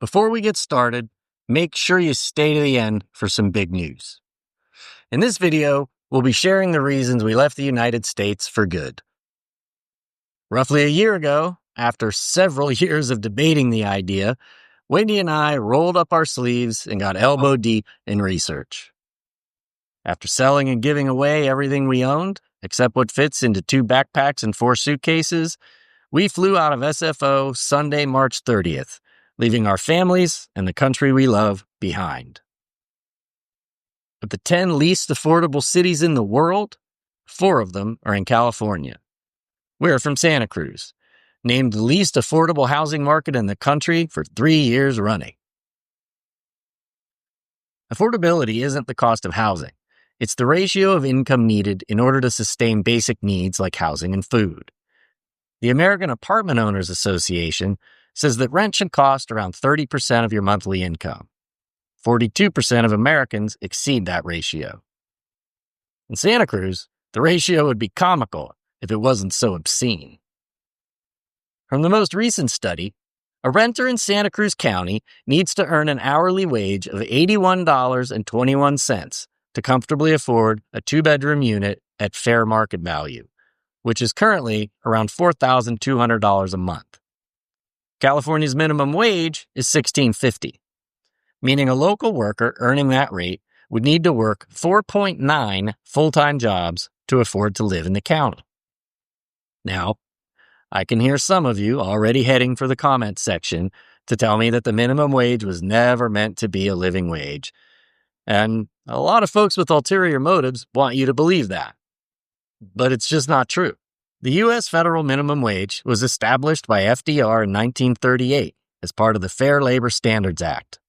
Before we get started, make sure you stay to the end for some big news. In this video, we'll be sharing the reasons we left the United States for good. Roughly a year ago, after several years of debating the idea, Wendy and I rolled up our sleeves and got elbow deep in research. After selling and giving away everything we owned, except what fits into 2 backpacks and 4 suitcases, we flew out of SFO Sunday, March 30th, leaving our families and the country we love behind. Of the 10 least affordable cities in the world, 4 of them are in California. We're from Santa Cruz, named the least affordable housing market in the country for 3 years running. Affordability isn't the cost of housing. It's the ratio of income needed in order to sustain basic needs like housing and food. The American Apartment Owners Association says that rent should cost around 30% of your monthly income. 42% of Americans exceed that ratio. In Santa Cruz, the ratio would be comical if it wasn't so obscene. From the most recent study, a renter in Santa Cruz County needs to earn an hourly wage of $81.21 to comfortably afford a 2-bedroom unit at fair market value, which is currently around $4,200 a month. California's minimum wage is $16.50, meaning a local worker earning that rate would need to work 4.9 full-time jobs to afford to live in the county. Now, I can hear some of you already heading for the comments section to tell me that the minimum wage was never meant to be a living wage. And a lot of folks with ulterior motives want you to believe that. But it's just not true. The U.S. federal minimum wage was established by FDR in 1938 as part of the Fair Labor Standards Act.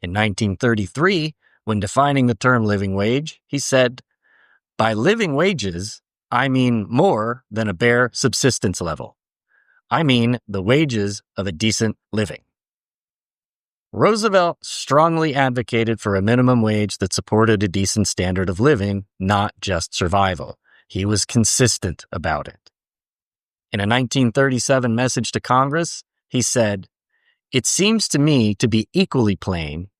In 1933, when defining the term living wage, he said, "By living wages, I mean more than a bare subsistence level. I mean the wages of a decent living." Roosevelt strongly advocated for a minimum wage that supported a decent standard of living, not just survival. He was consistent about it. In a 1937 message to Congress, he said, "It seems to me to be equally plain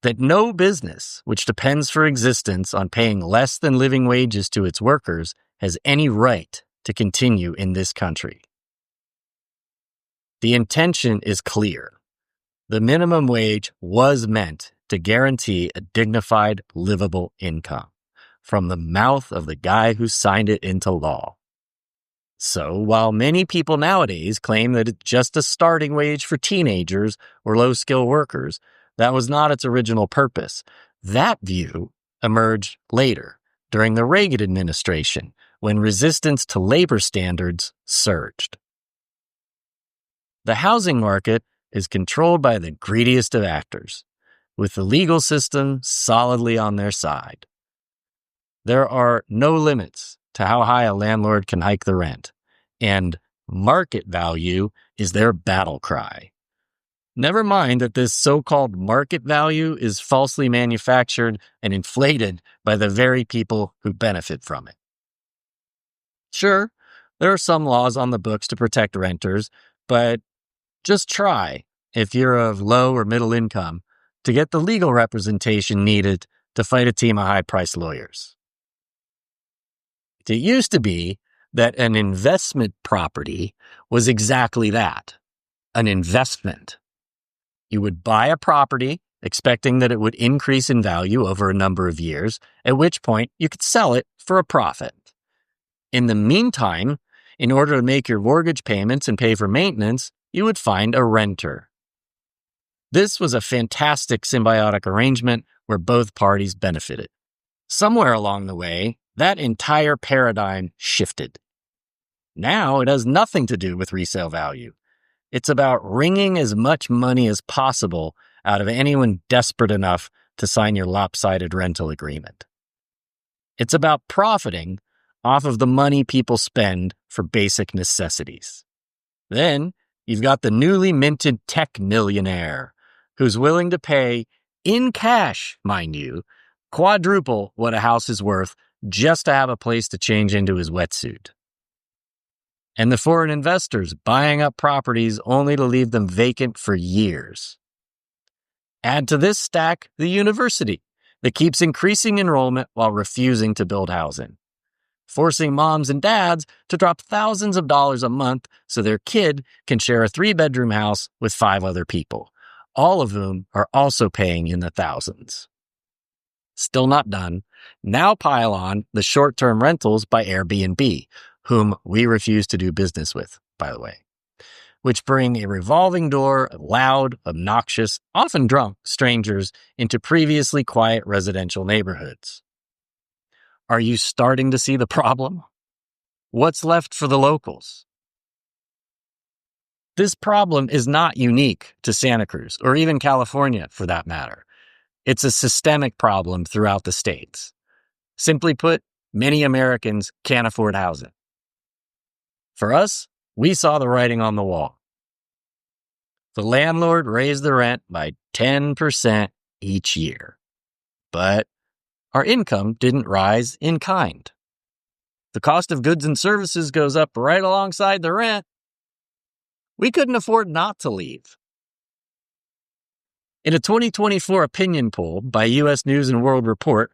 that no business which depends for existence on paying less than living wages to its workers has any right to continue in this country." The intention is clear. The minimum wage was meant to guarantee a dignified, livable income from the mouth of the guy who signed it into law. So, while many people nowadays claim that it's just a starting wage for teenagers or low-skill workers, that was not its original purpose. That view emerged later, during the Reagan administration, when resistance to labor standards surged. The housing market is controlled by the greediest of actors, with the legal system solidly on their side. There are no limits to how high a landlord can hike the rent, and market value is their battle cry. Never mind that this so-called market value is falsely manufactured and inflated by the very people who benefit from it. Sure, there are some laws on the books to protect renters, but just try, if you're of low or middle income, to get the legal representation needed to fight a team of high-priced lawyers. It used to be that an investment property was exactly that, an investment. You would buy a property expecting that it would increase in value over a number of years, at which point you could sell it for a profit. In the meantime, in order to make your mortgage payments and pay for maintenance, you would find a renter. This was a fantastic symbiotic arrangement where both parties benefited. Somewhere along the way, that entire paradigm shifted. Now it has nothing to do with resale value. It's about wringing as much money as possible out of anyone desperate enough to sign your lopsided rental agreement. It's about profiting off of the money people spend for basic necessities. Then you've got the newly minted tech millionaire who's willing to pay, in cash, mind you, quadruple what a house is worth just to have a place to change into his wetsuit. And the foreign investors buying up properties only to leave them vacant for years. Add to this stack the university that keeps increasing enrollment while refusing to build housing, forcing moms and dads to drop thousands of dollars a month so their kid can share a 3-bedroom house with 5 other people, all of whom are also paying in the thousands. Still not done. Now pile on the short-term rentals by Airbnb, whom we refuse to do business with, by the way, which bring a revolving door of loud, obnoxious, often drunk strangers into previously quiet residential neighborhoods. Are you starting to see the problem? What's left for the locals? This problem is not unique to Santa Cruz, or even California for that matter. It's a systemic problem throughout the states. Simply put, many Americans can't afford housing. For us, we saw the writing on the wall. The landlord raised the rent by 10% each year. But our income didn't rise in kind. The cost of goods and services goes up right alongside the rent. We couldn't afford not to leave. In a 2024 opinion poll by U.S. News & World Report,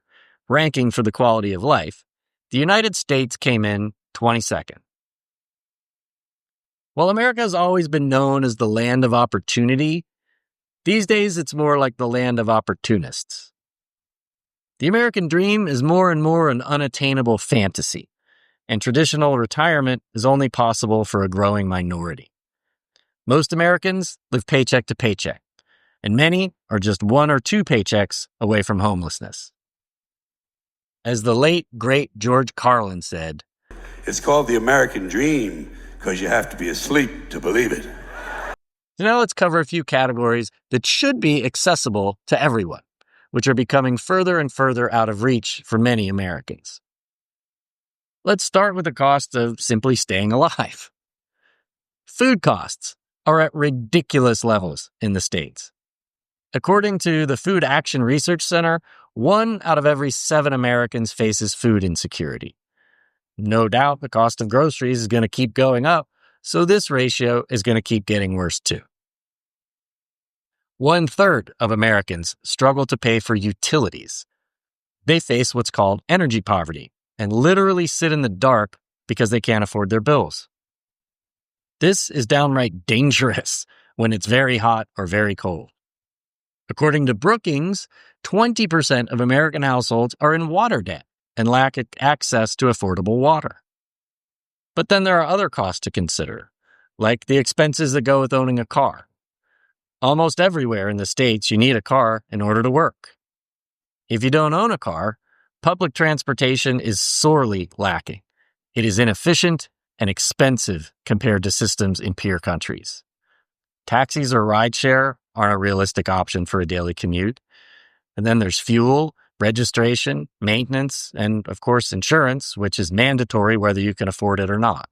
ranking for the quality of life, the United States came in 22nd. While America has always been known as the land of opportunity, these days it's more like the land of opportunists. The American dream is more and more an unattainable fantasy, and traditional retirement is only possible for a growing minority. Most Americans live paycheck to paycheck, and many are just 1 or 2 paychecks away from homelessness. As the late, great George Carlin said, "It's called the American dream because you have to be asleep to believe it." So now let's cover a few categories that should be accessible to everyone, which are becoming further and further out of reach for many Americans. Let's start with the cost of simply staying alive. Food costs are at ridiculous levels in the States. According to the Food Action Research Center, 1 out of every 7 Americans faces food insecurity. No doubt the cost of groceries is going to keep going up, so this ratio is going to keep getting worse too. 1/3 of Americans struggle to pay for utilities. They face what's called energy poverty and literally sit in the dark because they can't afford their bills. This is downright dangerous when it's very hot or very cold. According to Brookings, 20% of American households are in water debt and lack access to affordable water. But then there are other costs to consider, like the expenses that go with owning a car. Almost everywhere in the States, you need a car in order to work. If you don't own a car, public transportation is sorely lacking. It is inefficient and expensive compared to systems in peer countries. Taxis or rideshare aren't a realistic option for a daily commute. And then there's fuel, registration, maintenance, and of course insurance, which is mandatory whether you can afford it or not.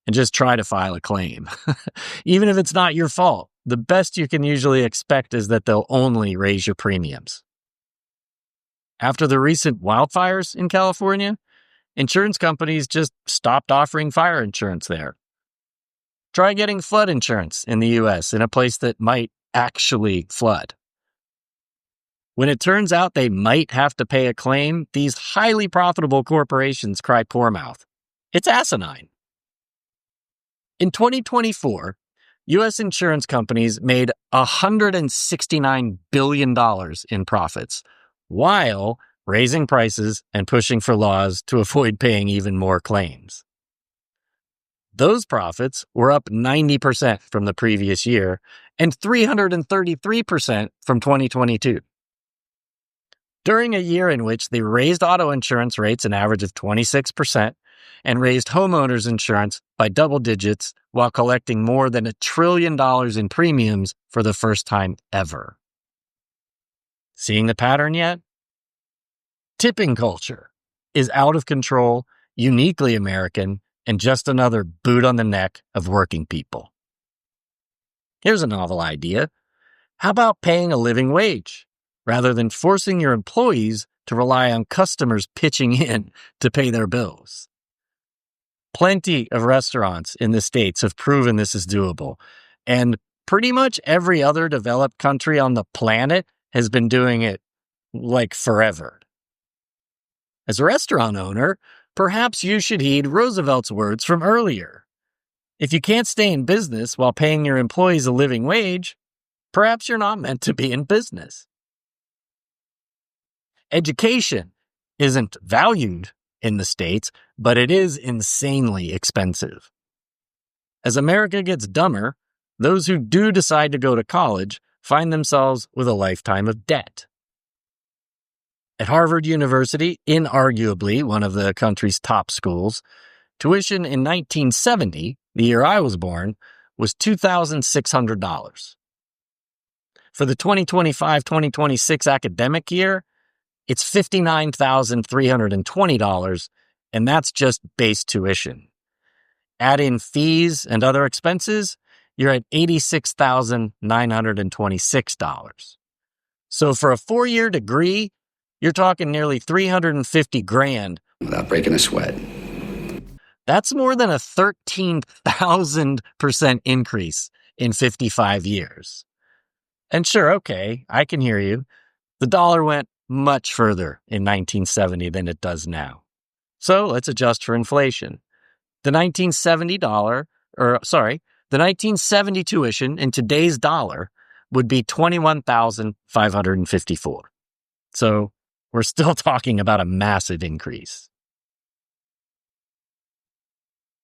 And just try to file a claim. Even if it's not your fault, the best you can usually expect is that they'll only raise your premiums. After the recent wildfires in California, insurance companies just stopped offering fire insurance there. Try getting flood insurance in the U.S. in a place that might actually flood. When it turns out they might have to pay a claim, these highly profitable corporations cry poor mouth. It's asinine. In 2024, U.S. insurance companies made $169 billion in profits, while raising prices and pushing for laws to avoid paying even more claims. Those profits were up 90% from the previous year and 333% from 2022. During a year in which they raised auto insurance rates an average of 26% and raised homeowners insurance by double digits while collecting more than $1 trillion in premiums for the first time ever. Seeing the pattern yet? Tipping culture is out of control, uniquely American, and just another boot on the neck of working people. Here's a novel idea. How about paying a living wage, rather than forcing your employees to rely on customers pitching in to pay their bills? Plenty of restaurants in the States have proven this is doable, and pretty much every other developed country on the planet has been doing it like forever. As a restaurant owner, perhaps you should heed Roosevelt's words from earlier. If you can't stay in business while paying your employees a living wage, perhaps you're not meant to be in business. Education isn't valued in the States, but it is insanely expensive. As America gets dumber, those who do decide to go to college find themselves with a lifetime of debt. At Harvard University, inarguably one of the country's top schools, tuition in 1970, the year I was born, was $2,600. For the 2025-2026 academic year, it's $59,320, and that's just base tuition. Add in fees and other expenses, you're at $86,926. So for a 4-year degree, you're talking nearly $350,000 without breaking a sweat. That's more than a 13,000% increase in 55 years. And sure, okay, I can hear you. The dollar went much further in 1970 than it does now. So let's adjust for inflation. The 1970 tuition in today's dollar would be $21,554. So we're still talking about a massive increase.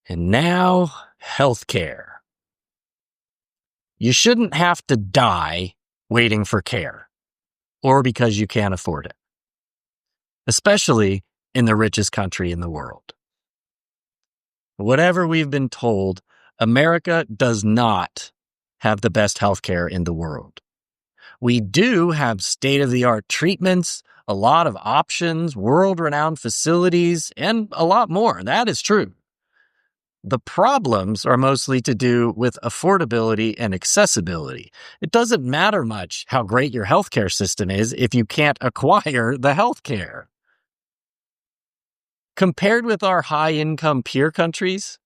And now, healthcare. You shouldn't have to die waiting for care, or because you can't afford it, especially in the richest country in the world. Whatever we've been told, America does not have the best healthcare in the world. We do have state-of-the-art treatments, a lot of options, world-renowned facilities, and a lot more. That is true. The problems are mostly to do with affordability and accessibility. It doesn't matter much how great your healthcare system is if you can't acquire the healthcare. Compared with our high-income peer countries,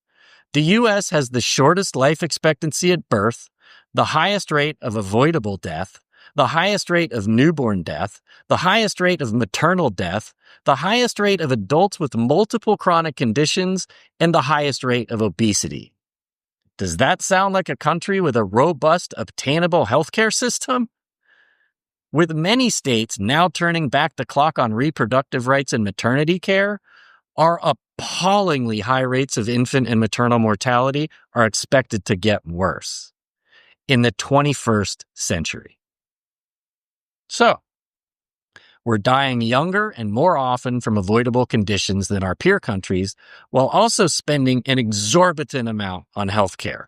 the U.S. has the shortest life expectancy at birth, the highest rate of avoidable death, the highest rate of newborn death, the highest rate of maternal death, the highest rate of adults with multiple chronic conditions, and the highest rate of obesity. Does that sound like a country with a robust, obtainable healthcare system? With many states now turning back the clock on reproductive rights and maternity care, our appallingly high rates of infant and maternal mortality are expected to get worse in the 21st century. So, we're dying younger and more often from avoidable conditions than our peer countries, while also spending an exorbitant amount on healthcare.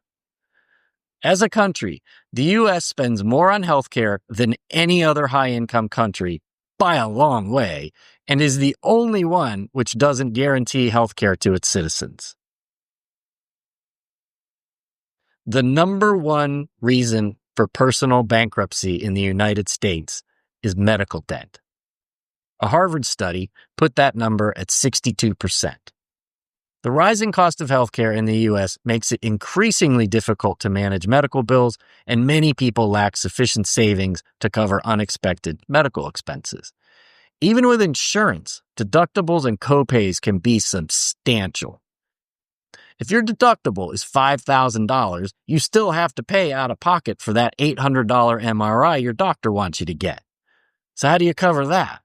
As a country, the U.S. spends more on healthcare than any other high-income country by a long way, and is the only one which doesn't guarantee healthcare to its citizens. The number one reason for personal bankruptcy in the United States is medical debt. A Harvard study put that number at 62%. The rising cost of healthcare in the U.S. makes it increasingly difficult to manage medical bills, and many people lack sufficient savings to cover unexpected medical expenses. Even with insurance, deductibles and copays can be substantial. If your deductible is $5,000, you still have to pay out of pocket for that $800 MRI your doctor wants you to get. So how do you cover that?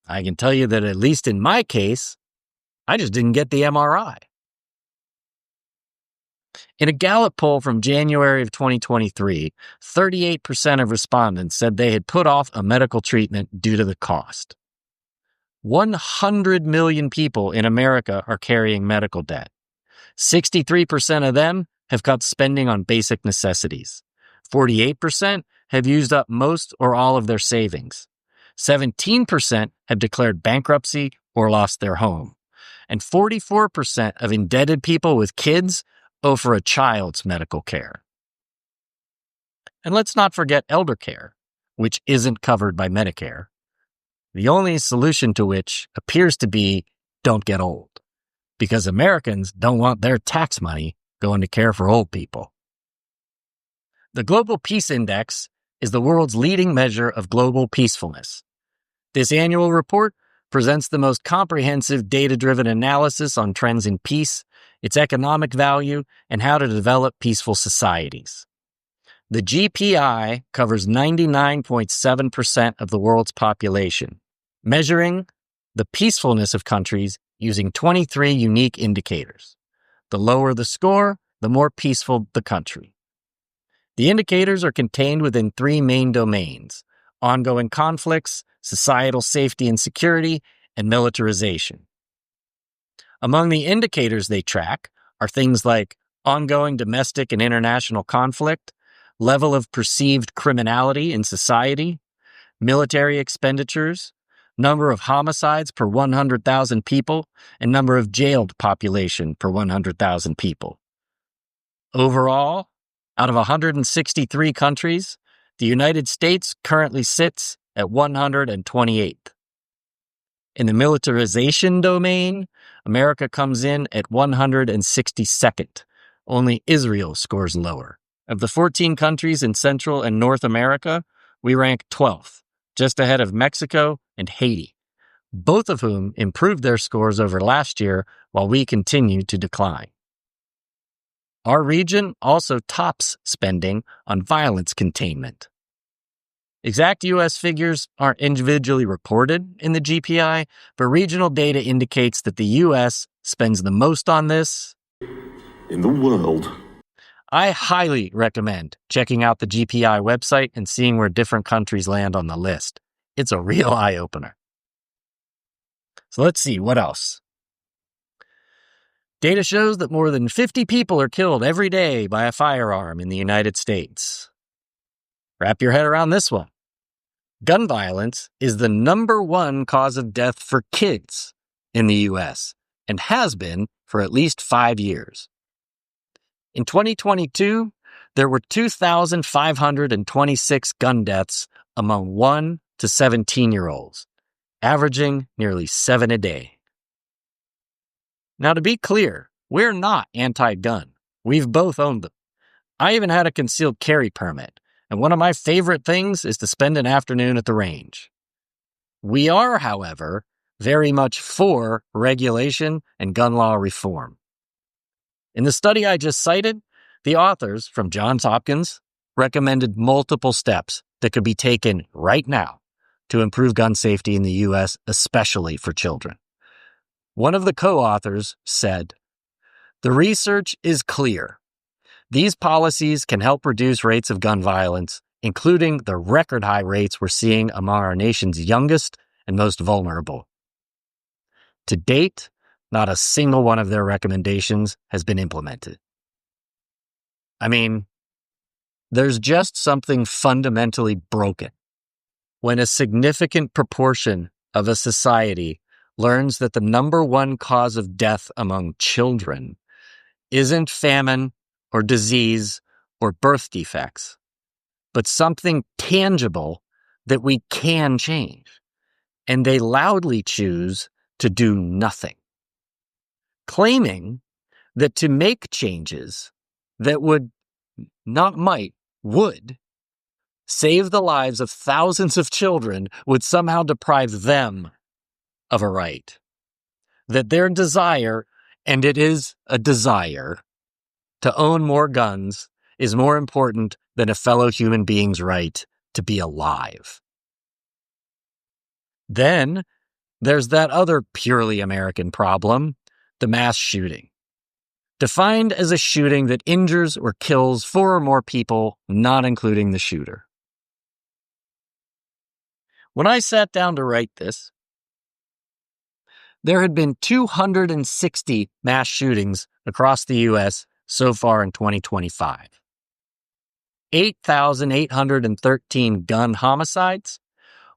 I can tell you that at least in my case, I just didn't get the MRI. In a Gallup poll from January of 2023, 38% of respondents said they had put off a medical treatment due to the cost. 100 million people in America are carrying medical debt. 63% of them have cut spending on basic necessities. 48% have used up most or all of their savings. 17% have declared bankruptcy or lost their home. And 44% of indebted people with kids owe for a child's medical care. And let's not forget elder care, which isn't covered by Medicare. The only solution to which appears to be don't get old, because Americans don't want their tax money going to care for old people. The Global Peace Index is the world's leading measure of global peacefulness. This annual report presents the most comprehensive data-driven analysis on trends in peace, its economic value, and how to develop peaceful societies. The GPI covers 99.7% of the world's population, measuring the peacefulness of countries using 23 unique indicators. The lower the score, the more peaceful the country. The indicators are contained within three main domains: ongoing conflicts, societal safety and security, and militarization. Among the indicators they track are things like ongoing domestic and international conflict, level of perceived criminality in society, military expenditures, number of homicides per 100,000 people, and number of jailed population per 100,000 people. Overall, out of 163 countries, the United States currently sits at 128th. In the militarization domain, America comes in at 162nd. Only Israel scores lower. Of the 14 countries in Central and North America, we rank 12th, just ahead of Mexico and Haiti, both of whom improved their scores over last year while we continue to decline. Our region also tops spending on violence containment. Exact U.S. figures aren't individually reported in the GPI, but regional data indicates that the U.S. spends the most on this in the world. I highly recommend checking out the GPI website and seeing where different countries land on the list. It's a real eye-opener. So let's see, what else? Data shows that more than 50 people are killed every day by a firearm in the United States. Wrap your head around this one. Gun violence is the number one cause of death for kids in the U.S. and has been for at least 5 years. In 2022, there were 2,526 gun deaths among 1 to 17-year-olds, averaging nearly 7 a day. Now, to be clear, we're not anti-gun. We've both owned them. I even had a concealed carry permit, and one of my favorite things is to spend an afternoon at the range. We are, however, very much for regulation and gun law reform. In the study I just cited, the authors from Johns Hopkins recommended multiple steps that could be taken right now to improve gun safety in the U.S., especially for children. One of the co-authors said, "The research is clear. These policies can help reduce rates of gun violence, including the record high rates we're seeing among our nation's youngest and most vulnerable." To date, not a single one of their recommendations has been implemented. I mean, there's just something fundamentally broken when a significant proportion of a society learns that the number one cause of death among children isn't famine or disease or birth defects, but something tangible that we can change. And they loudly choose to do nothing, claiming that to make changes that would save the lives of thousands of children would somehow deprive them of a right. That their desire, and it is a desire, to own more guns is more important than a fellow human being's right to be alive. Then there's that other purely American problem, the mass shooting. Defined as a shooting that injures or kills 4 or more people, not including the shooter. When I sat down to write this, there had been 260 mass shootings across the U.S. so far in 2025. 8,813 gun homicides,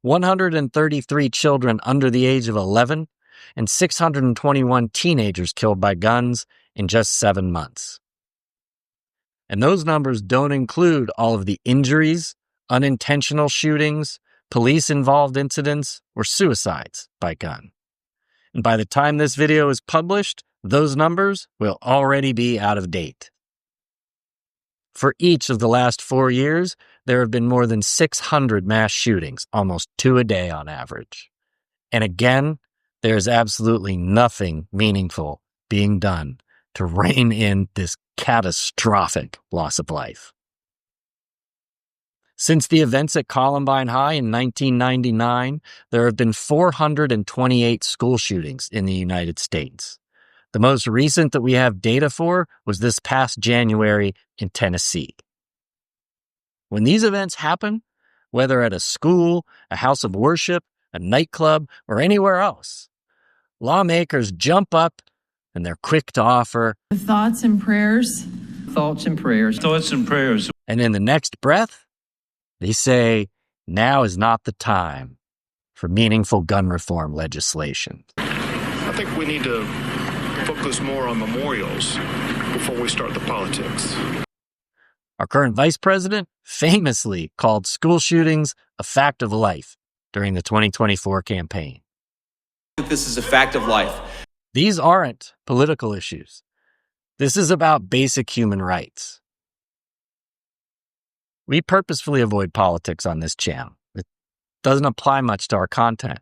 133 children under the age of 11, and 621 teenagers killed by guns in just 7 months. And those numbers don't include all of the injuries, unintentional shootings, police-involved incidents, or suicides by gun. And by the time this video is published, those numbers will already be out of date. For each of the last 4 years, there have been more than 600 mass shootings, almost 2 a day on average. And again, there is absolutely nothing meaningful being done to rein in this catastrophic loss of life. Since the events at Columbine High in 1999, there have been 428 school shootings in the United States. The most recent that we have data for was this past January in Tennessee. When these events happen, whether at a school, a house of worship, a nightclub, or anywhere else, lawmakers jump up and they're quick to offer thoughts and prayers. Thoughts and prayers. Thoughts and prayers. And in the next breath, they say, now is not the time for meaningful gun reform legislation. I think we need to focus more on memorials before we start the politics. Our current vice president famously called school shootings a fact of life during the 2024 campaign. This is a fact of life. These aren't political issues. This is about basic human rights. We purposefully avoid politics on this channel. It doesn't apply much to our content.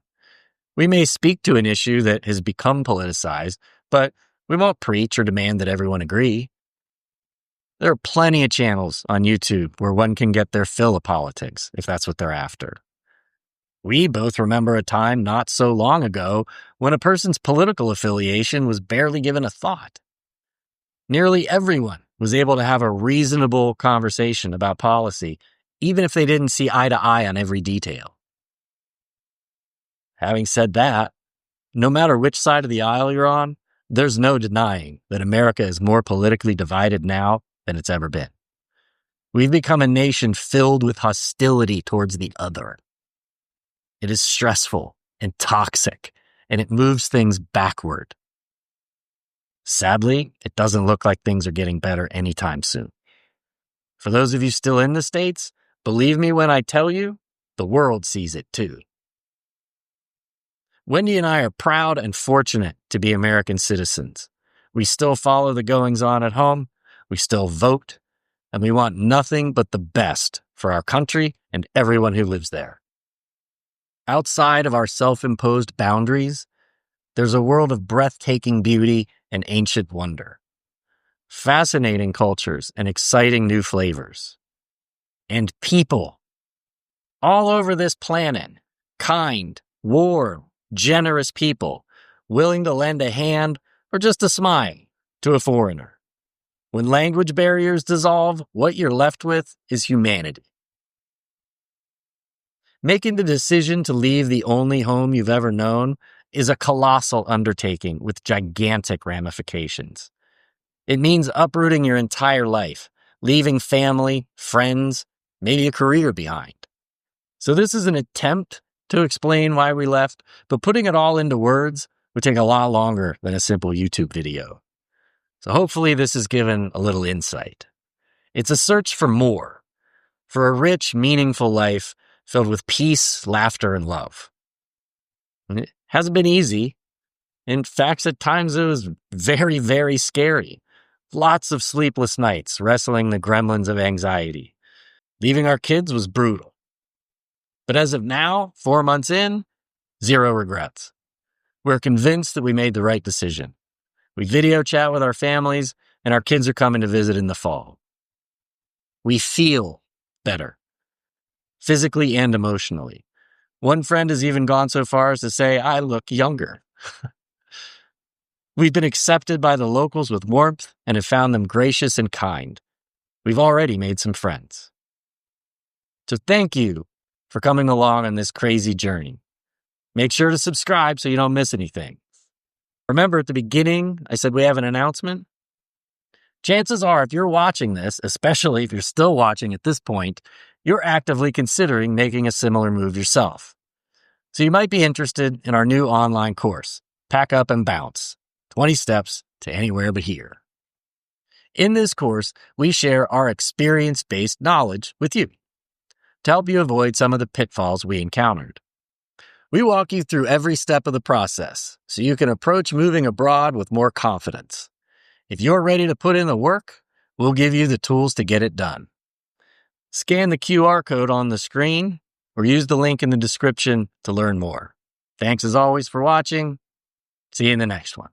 We may speak to an issue that has become politicized, but we won't preach or demand that everyone agree. There are plenty of channels on YouTube where one can get their fill of politics, if that's what they're after. We both remember a time not so long ago when a person's political affiliation was barely given a thought. Nearly everyone was able to have a reasonable conversation about policy, even if they didn't see eye to eye on every detail. Having said that, no matter which side of the aisle you're on, there's no denying that America is more politically divided now than it's ever been. We've become a nation filled with hostility towards the other. It is stressful and toxic, and it moves things backward. Sadly, it doesn't look like things are getting better anytime soon. For those of you still in the States, believe me when I tell you, the world sees it too. Wendy and I are proud and fortunate to be American citizens. We still follow the goings-on at home, we still vote, and we want nothing but the best for our country and everyone who lives there. Outside of our self-imposed boundaries, there's a world of breathtaking beauty and ancient wonder, fascinating cultures and exciting new flavors, and people all over this planet, kind, warm, generous people, willing to lend a hand or just a smile to a foreigner. When language barriers dissolve, what you're left with is humanity. Making the decision to leave the only home you've ever known is a colossal undertaking with gigantic ramifications. It means uprooting your entire life, leaving family, friends, maybe a career behind. So this is an attempt to explain why we left, but putting it all into words would take a lot longer than a simple YouTube video. So hopefully this has given a little insight. It's a search for more, for a rich, meaningful life filled with peace, laughter, and love. And it hasn't been easy. In fact, at times it was very, very scary. Lots of sleepless nights wrestling the gremlins of anxiety. Leaving our kids was brutal. But as of now, 4 months in, 0 regrets. We're convinced that we made the right decision. We video chat with our families, and our kids are coming to visit in the fall. We feel better, physically and emotionally. One friend has even gone so far as to say, I look younger. We've been accepted by the locals with warmth and have found them gracious and kind. We've already made some friends. So thank you for coming along on this crazy journey. Make sure to subscribe so you don't miss anything. Remember at the beginning, I said we have an announcement? Chances are, if you're watching this, especially if you're still watching at this point, you're actively considering making a similar move yourself. So you might be interested in our new online course, Pack Up and Bounce, 20 Steps to Anywhere But Here. In this course, we share our experience-based knowledge with you to help you avoid some of the pitfalls we encountered. We walk you through every step of the process so you can approach moving abroad with more confidence. If you're ready to put in the work, we'll give you the tools to get it done. Scan the QR code on the screen or use the link in the description to learn more. Thanks as always for watching. See you in the next one.